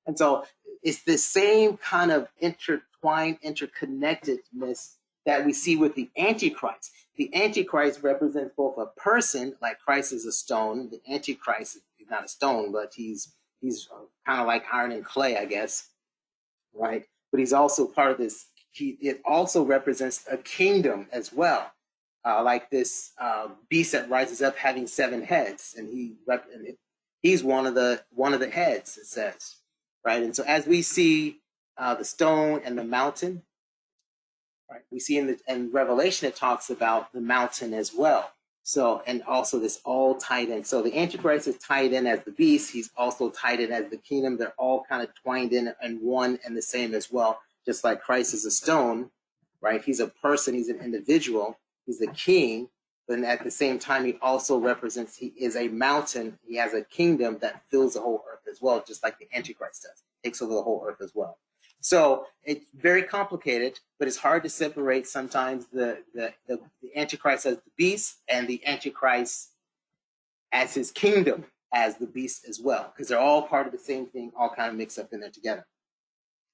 And so it's the same kind of intertwined, interconnectedness that we see with the Antichrist. The Antichrist represents both a person, like Christ is a stone. The Antichrist is not a stone, but he's kind of like iron and clay, I guess, right? But he's also part of this. It also represents a kingdom as well, like this beast that rises up having 7 heads, and he's one of the heads. It says, right? And so as we see the stone and the mountain. Right. We see in Revelation it talks about the mountain as well. So, and also this all tied in. So the Antichrist is tied in as the beast. He's also tied in as the kingdom. They're all kind of twined in and one and the same as well. Just like Christ is a stone, right? He's a person. He's an individual. He's a king. But at the same time, he also represents, he is a mountain. He has a kingdom that fills the whole earth as well, just like the Antichrist does. Takes over the whole earth as well. So it's very complicated, but it's hard to separate sometimes the Antichrist as the beast and the Antichrist as his kingdom as the beast as well, because they're all part of the same thing, all kind of mixed up in there together.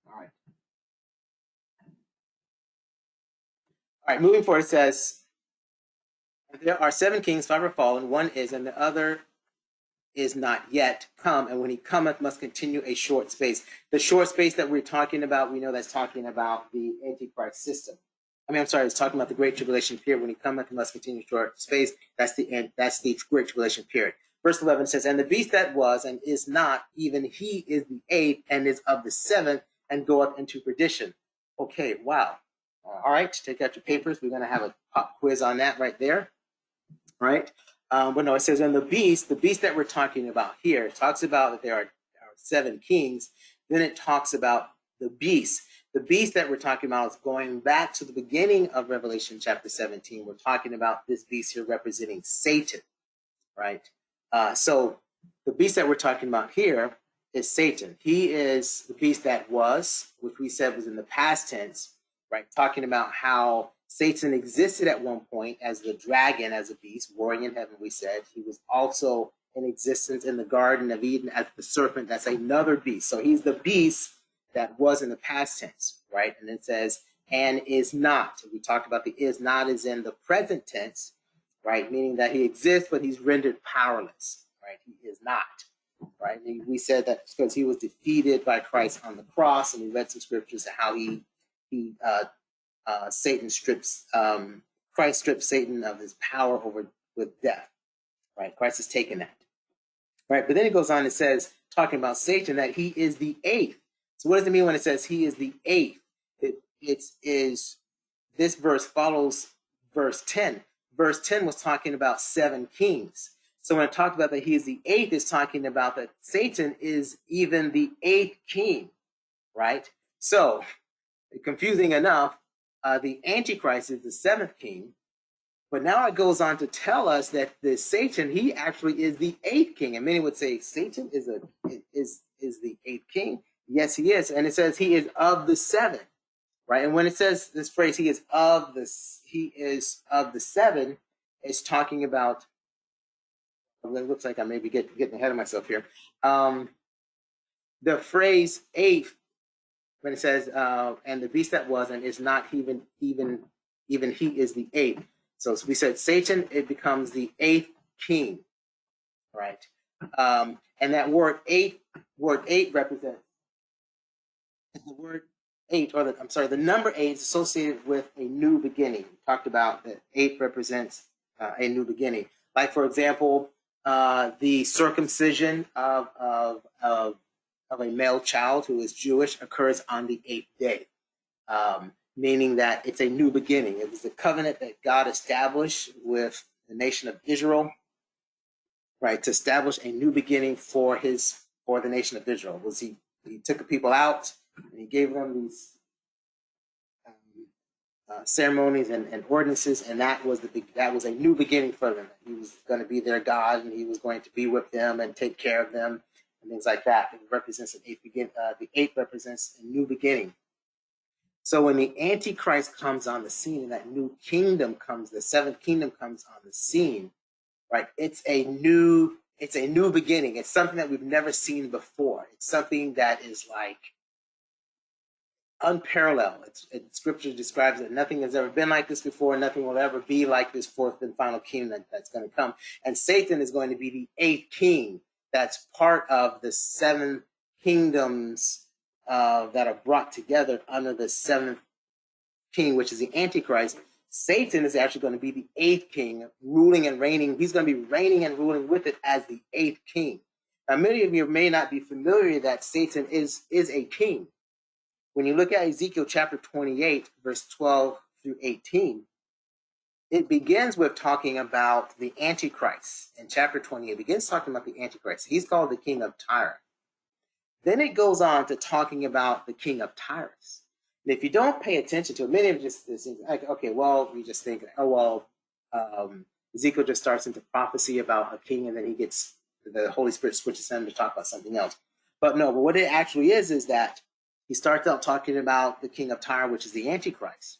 All right, moving forward, it says, there are 7 kings, 5 are fallen, 1 is, and the other is not yet come, and when he cometh must continue a short space. The short space that we're talking about, we know that's talking about the Antichrist system. It's talking about the Great Tribulation period. When he cometh, he must continue short space. That's the Great Tribulation period. Verse 11 says, and the beast that was and is not, even he is the 8th and is of the 7th and goeth into perdition. Okay, wow. All right, take out your papers. We're going to have a pop quiz on that right there. All right. But no, it says, and the beast that we're talking about here, talks about that there are 7 kings. Then it talks about the beast. The beast that we're talking about is going back to the beginning of Revelation chapter 17. We're talking about this beast here representing Satan, right? So the beast that we're talking about here is Satan. He is the beast that was, which we said was in the past tense, right? Talking about how Satan existed at one point as the dragon, as a beast, warring in heaven, we said. He was also in existence in the Garden of Eden as the serpent. That's another beast. So he's the beast that was in the past tense, right? And it says, and is not. We talked about the is not is in the present tense, right? Meaning that he exists, but he's rendered powerless, right? He is not, right? And we said that because he was defeated by Christ on the cross, and we read some scriptures of how Christ strips Satan of his power over with death, right? Christ has taken that, right? But then it goes on and says, talking about Satan, that he is the 8th. So what does it mean when it says he is the 8th? This verse follows verse 10. Verse 10 was talking about 7 kings. So when it talked about that he is the 8th, it's talking about that Satan is even the 8th king, right? So, confusing enough, the Antichrist is the 7th king, but now it goes on to tell us that the Satan, he actually is the 8th king. And many would say Satan is the 8th king. Yes, he is. And it says he is of the 7, right? And when it says this phrase, he is of the 7, it's talking about, it looks like I may be getting ahead of myself here. The phrase 8th, when it says, and the beast that was and is not even he is the 8th. So we said Satan, it becomes the 8th king, right? And that word 8 represents the word 8, or the number 8 is associated with a new beginning. We talked about that 8 represents a new beginning. Like, for example, the circumcision of a male child who is Jewish occurs on the 8th day, meaning that it's a new beginning. It was the covenant that God established with the nation of Israel, right, to establish a new beginning for the nation of Israel. He took the people out and he gave them these ceremonies and ordinances, and that was a new beginning for them. He was going to be their God, and he was going to be with them and take care of them and things like that. It represents an 8th the 8 represents a new beginning. So when the Antichrist comes on the scene and that new kingdom comes, the 7th kingdom comes on the scene, right? It's a new beginning. It's something that we've never seen before. It's something that is like unparalleled. Scripture describes it. Nothing has ever been like this before. Nothing will ever be like this 4th and final kingdom that's going to come. And Satan is going to be the 8th king. That's part of the 7 kingdoms that are brought together under the 7th king, which is the Antichrist. Satan is actually going to be the 8th king, ruling and reigning. He's going to be reigning and ruling with it as the 8th king. Now, many of you may not be familiar that Satan is a king. When you look at Ezekiel chapter 28, verse 12 through 18, it begins with talking about the Antichrist. In chapter 28, it begins talking about the Antichrist. He's called the king of Tyre. Then it goes on to talking about the king of Tyrus. And if you don't pay attention to it, many of just like, okay, well, we just think, Ezekiel just starts into prophecy about a king, and then the Holy Spirit switches him to talk about something else. But what it actually is that he starts out talking about the king of Tyre, which is the Antichrist.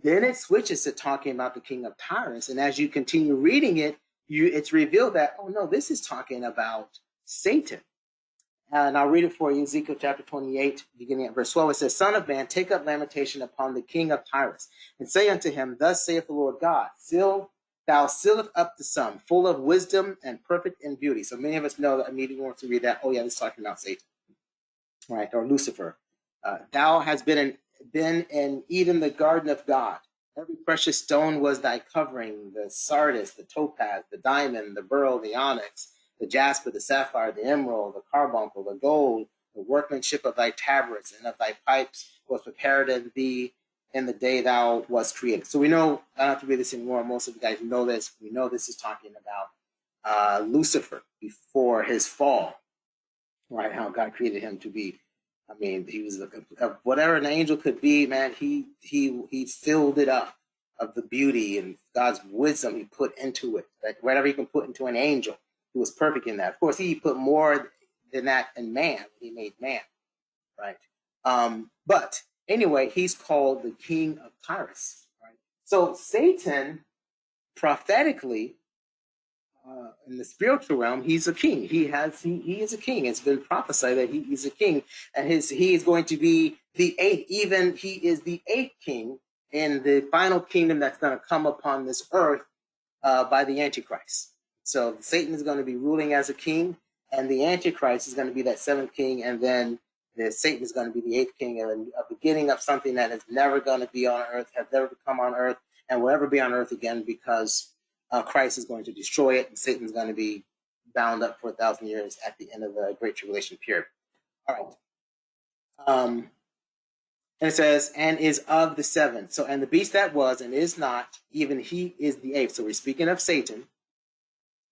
Then it switches to talking about the king of Tyrus. And as you continue reading it, it's revealed that, oh no, this is talking about Satan. And I'll read it for you, Ezekiel chapter 28, beginning at verse 12. It says, Son of man, take up lamentation upon the king of Tyrus, and say unto him, Thus saith the Lord God, thou sealeth up the sum, full of wisdom and perfect in beauty. So many of us know that immediately want to read that, oh yeah, this is talking about Satan, right, or Lucifer. Thou hast been in Eden, the garden of God. Every precious stone was thy covering, the sardius, the topaz, the diamond, the beryl, the onyx, the jasper, the sapphire, the emerald, the carbuncle, the gold, the workmanship of thy tabrets and of thy pipes was prepared in thee in the day thou wast created. So we know, I don't have to read this anymore. Most of you guys know this. We know this is talking about Lucifer before his fall, right? How God created him to be. I mean, he was whatever an angel could be, man. He filled it up of the beauty and God's wisdom he put into it. Like whatever he can put into an angel, he was perfect in that. Of course, he put more than that in man. He made man, right? But anyway, he's called the king of Tyrus, right? So Satan, prophetically, in the spiritual realm, he's a king. He is a king. It's been prophesied that he's a king, and he is going to be the eighth. Even he is the eighth king in the final kingdom that's going to come upon this earth by the Antichrist. So Satan is going to be ruling as a king, and the Antichrist is going to be that seventh king, and then Satan is going to be the eighth king, and a beginning of something that is never going to be on earth, has never come on earth, and will ever be on earth again, because Christ is going to destroy it, and Satan's going to be bound up for 1,000 years at the end of the Great Tribulation period. All right. And it says, and is of the seven. So, and the beast that was and is not, even he is the eighth. So we're speaking of Satan.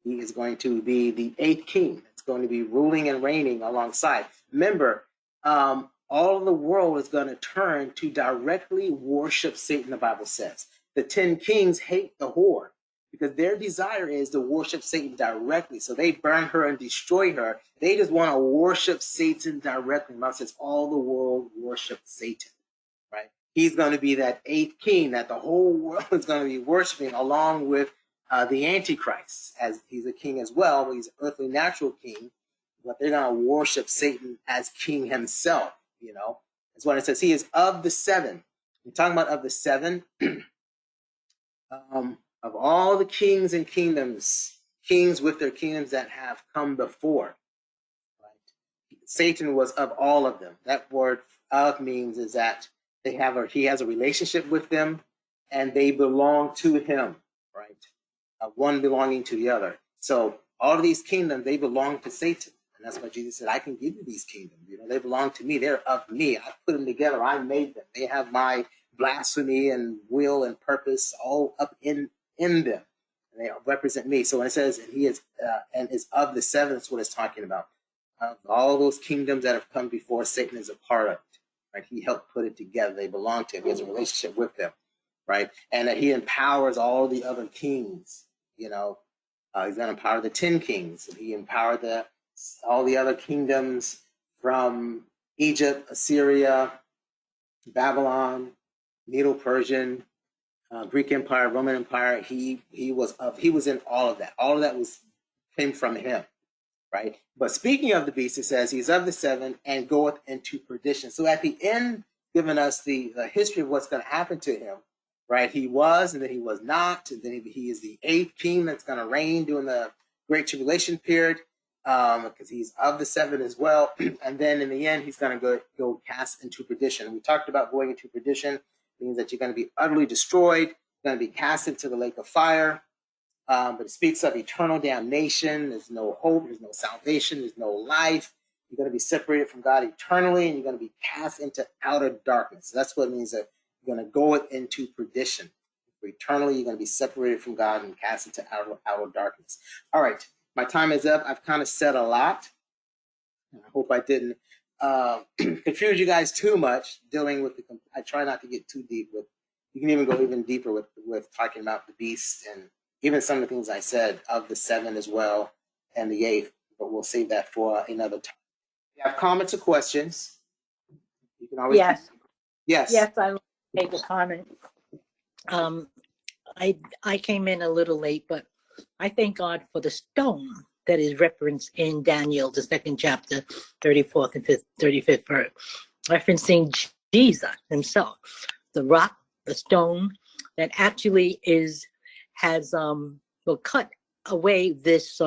He is going to be the eighth king. It's going to be ruling and reigning alongside. Remember, all of the world is going to turn to directly worship Satan, the Bible says. The 10 kings hate the whore, because their desire is to worship Satan directly. So they burn her and destroy her. They just want to worship Satan directly. The Bible says all the world worship Satan, right? He's going to be that eighth king that the whole world is going to be worshiping, along with the Antichrist, as he's a king as well. But he's an earthly natural king, but they're going to worship Satan as king himself, you know. That's what it says. He is of the seven. We're talking about of the seven. Of all the kings and kingdoms, kings with their kingdoms that have come before, right? Satan was of all of them. That word "of" means is that he has a relationship with them, and they belong to him, right? One belonging to the other. So all of these kingdoms, they belong to Satan, and that's why Jesus said, "I can give you these kingdoms. You know, they belong to me. They're of me. I put them together. I made them. They have my blasphemy and will and purpose all up in them, and they represent me." So when it says, and he is and is of the seven, that's what it's talking about. All those kingdoms that have come before, Satan is a part of it, right? He helped put it together. They belong to him. He has a relationship with them, right? And that he empowers all the other kings. You know, he's going to empower the 10 kings. He empowered all the other kingdoms from Egypt, Assyria, Babylon, Medo-Persian, Greek Empire, Roman Empire. He was in all of that. All of that came from him, right? But speaking of the beast, it says he's of the seven and goeth into perdition. So at the end, giving us the history of what's going to happen to him, right? He was, and then he was not, and then he is the eighth king that's going to reign during the Great Tribulation period, because he's of the seven as well. And then in the end, he's going to go cast into perdition. We talked about going into perdition. Means that you're going to be utterly destroyed, going to be cast into the lake of fire. But it speaks of eternal damnation. There's no hope, there's no salvation, there's no life. You're going to be separated from God eternally, and you're going to be cast into outer darkness. So that's what it means, that you're going to go into perdition. Eternally, you're going to be separated from God and cast into outer darkness. All right, my time is up. I've kind of said a lot. I hope I didn't confuse you guys too much dealing with I try not to get too deep with. You can even go even deeper with talking about the beast and even some of the things I said of the seven as well and the eighth, but we'll save that for another time. If you have comments or questions, you can always. Yes, I will make a comment. I came in a little late, but I thank God for the stone that is referenced in Daniel, the 2nd chapter, 34th and 35th verse, referencing Jesus himself. The rock, the stone that actually will cut away this